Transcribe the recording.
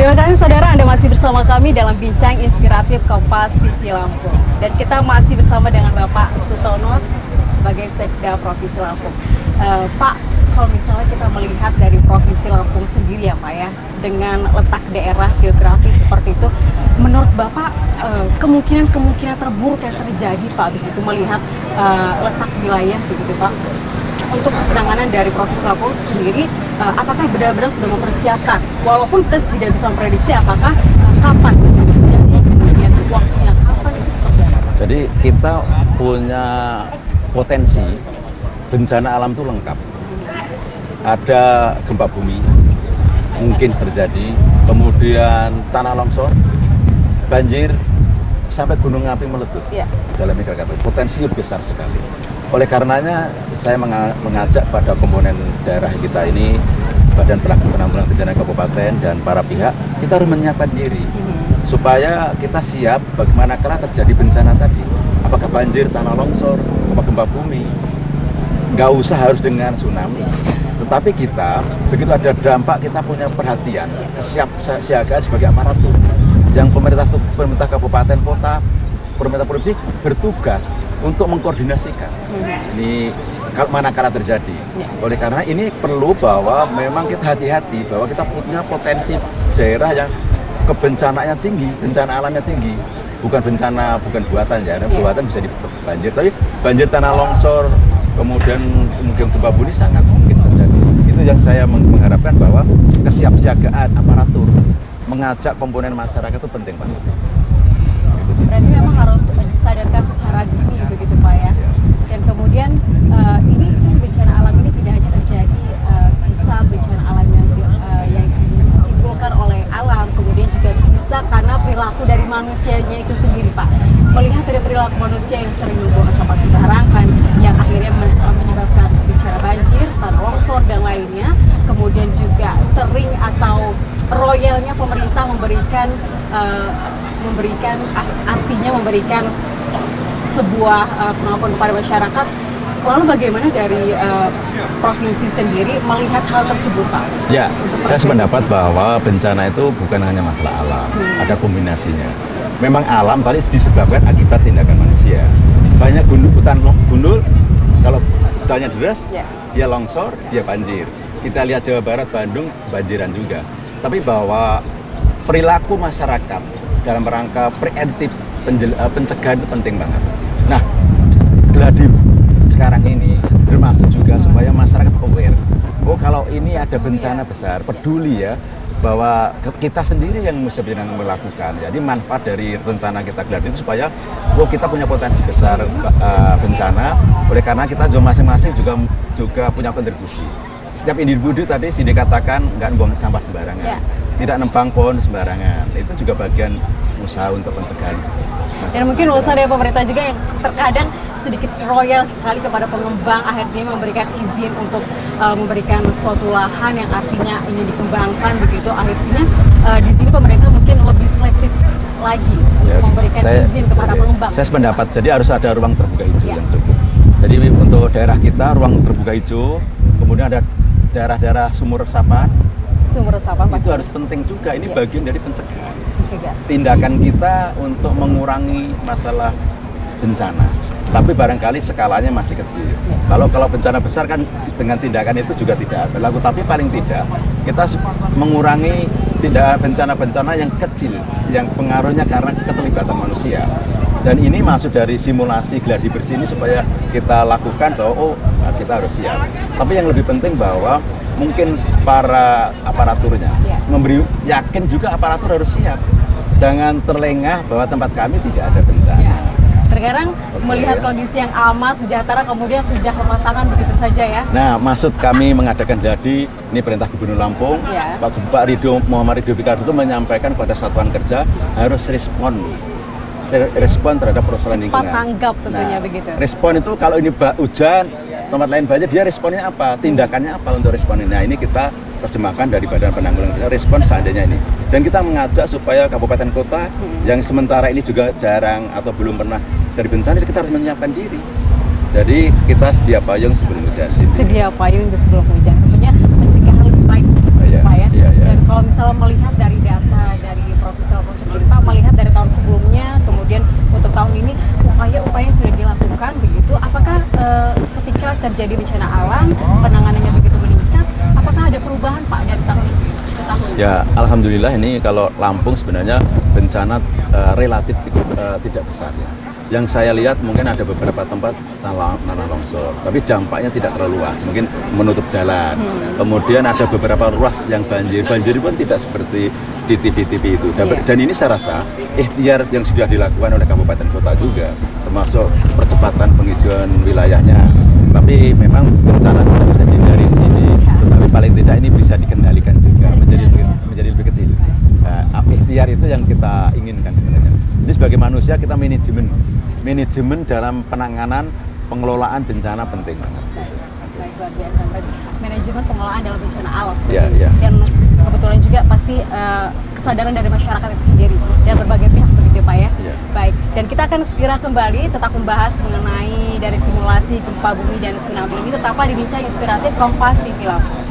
Terima kasih saudara, Anda masih bersama kami dalam Bincang Inspiratif Kompas TV Lampung. Dan kita masih bersama dengan Bapak Sutono sebagai Sekda Provinsi Lampung. Pak, kalau misalnya kita melihat dari Provinsi Lampung sendiri ya Pak ya, dengan letak daerah geografis seperti itu, menurut Bapak kemungkinan terburuk yang terjadi Pak, begitu melihat letak wilayah begitu Pak, untuk penanganan dari Provinsi Lampung sendiri, apakah benar-benar sudah mempersiapkan? Walaupun kita tidak bisa memprediksi apakah kapan terjadi, kemudian waktunya kapan, itu seperti apa? Jadi kita punya potensi bencana alam itu lengkap. Ada gempa bumi, mungkin terjadi, kemudian tanah longsor, banjir, sampai gunung api meletus dalam Krakatau. Potensinya besar sekali. Oleh karenanya saya mengajak pada komponen daerah kita ini, Badan Penanggulangan Bencana Kabupaten dan para pihak, kita harus menyiapkan diri supaya kita siap bagaimana kalau terjadi bencana tadi. Apakah banjir, tanah longsor, apa gempa bumi. Nggak usah harus dengan tsunami, tetapi kita begitu ada dampak kita punya perhatian, kesiapsiagaan sebagai aparatur. Yang pemerintah kabupaten, kota, pemerintah provinsi bertugas untuk mengkoordinasikan ini manakala terjadi. Oleh karena ini perlu bahwa memang kita hati-hati bahwa kita punya potensi daerah yang kebencananya tinggi, bencana alamnya tinggi, bukan bencana, bukan buatan ya, buatan bisa banjir, tapi banjir, tanah longsor, kemudian gempa bumi sangat mungkin terjadi. Itu yang saya mengharapkan bahwa kesiapsiagaan aparatur, mengajak komponen masyarakat itu penting Pak. Berarti memang harus disadarkan secara dini begitu Pak ya. Dan kemudian ini kan bencana alam ini tidak hanya terjadi bisa bencana alam yang ditimbulkan oleh alam, kemudian juga bisa karena perilaku dari manusianya itu sendiri Pak. Melihat dari perilaku manusia yang sering membuang sampah sembarangan yang akhirnya menyebabkan bencana banjir, tanah longsor dan lainnya. Kemudian juga sering atau royalnya pemerintah memberikan sebuah pengakuan kepada masyarakat. Lalu bagaimana dari provinsi sendiri melihat hal tersebut Pak? Ya, saya sependapat bahwa bencana itu bukan hanya masalah alam, ada kombinasinya. Memang alam tadi disebabkan akibat tindakan manusia. Banyak hutan gundul, kalau hutannya deras, dia longsor, dia banjir. Kita lihat Jawa Barat, Bandung, banjiran juga. Tapi bahwa perilaku masyarakat dalam rangka preemptif pencegahan itu penting banget. Nah, gladi sekarang ini bermaksud juga supaya masyarakat aware. Oh, kalau ini ada bencana besar, peduli ya, bahwa kita sendiri yang mesti melakukan. Jadi manfaat dari rencana kita gladi itu supaya kita punya potensi besar bencana. Oleh karena kita masing-masing juga punya kontribusi. Setiap individu tadi dikatakan nggak buang sampah sembarangan, tidak nembang pohon sembarangan. Itu juga bagian usaha untuk pencegahan. Dan mungkin usaha dari pemerintah juga yang terkadang sedikit royal sekali kepada pengembang, akhirnya memberikan izin untuk memberikan suatu lahan yang artinya ingin dikembangkan begitu. Akhirnya di sini pemerintah mungkin lebih selektif lagi untuk memberikan izin kepada pengembang. Saya sependapat, jadi harus ada ruang terbuka hijau yang cukup. Jadi untuk daerah kita ruang terbuka hijau, kemudian ada daerah-daerah sumur resapan itu harus penting juga. Ini bagian dari pencegahan. Tindakan kita untuk mengurangi masalah bencana. Tapi barangkali skalanya masih kecil. Kalau bencana besar kan dengan tindakan itu juga tidak berlaku. Tapi paling tidak kita mengurangi bencana-bencana yang kecil, yang pengaruhnya karena keterlibatan manusia. Dan ini masuk dari simulasi gladi bersih ini supaya kita lakukan bahwa kita harus siap. Tapi yang lebih penting bahwa mungkin para aparaturnya memberi yakin juga aparatur harus siap. Jangan terlengah bahwa tempat kami tidak ada bencana. Terkadang melihat kondisi yang aman, sejahtera, kemudian sudah lepas begitu saja ya. Nah, maksud kami mengadakan gladi, ini perintah Gubernur Lampung, Pak Muhammad Ridho Fikar itu menyampaikan pada satuan kerja harus respon terhadap persoalan lingkungan. Cepat tanggap tentunya begitu. Respon itu kalau ini hujan, tempat lain banjir, dia responnya apa? Tindakannya apa untuk respon ini? Nah, ini kita terjemahkan dari Badan Penanggulangan respon seandainya ini. Dan kita mengajak supaya kabupaten kota yang sementara ini juga jarang atau belum pernah dari bencana, kita harus menyiapkan diri. Jadi kita sedia payung sebelum hujan. Sedia payung sebelum hujan, tentunya mencegah lebih baik, Pak ya. Iya, iya. Dan kalau misalnya melihat dari data dari Provinsi Lampung sendiri, Pak, melihat dari tahun sebelumnya, kemudian untuk tahun ini upaya-upaya yang sudah dilakukan begitu, apakah ketika terjadi bencana alam penanganannya begitu meningkat, apakah ada perubahan Pak dari tahun ke tahun? Ya, alhamdulillah ini kalau Lampung sebenarnya bencana relatif tidak besar ya. Yang saya lihat mungkin ada beberapa tempat tanah longsor, tapi dampaknya tidak terlalu luas, mungkin menutup jalan. Kemudian ada beberapa ruas yang banjir pun tidak seperti di TV-TV itu. Dan ini saya rasa ikhtiar yang sudah dilakukan oleh kabupaten kota juga, termasuk percepatan penghijauan wilayahnya. Tapi memang bencana tidak bisa dihindari di sini, tetapi paling tidak ini bisa dikendalikan juga, menjadi lebih kecil. Nah, ikhtiar itu yang kita inginkan sebenarnya. Jadi sebagai manusia kita manajemen dalam penanganan pengelolaan bencana penting. Baik, luar biasa. Berarti manajemen pengelolaan dalam bencana alam. Ya, ya. Dan kebetulan juga pasti kesadaran dari masyarakat itu sendiri dan berbagai pihak begitu Pak ya. Ya. Baik, dan kita akan segera kembali tetap membahas mengenai dari simulasi gempa bumi dan tsunami ini tetaplah di Bincang Inspiratif Kompas TV Lampung.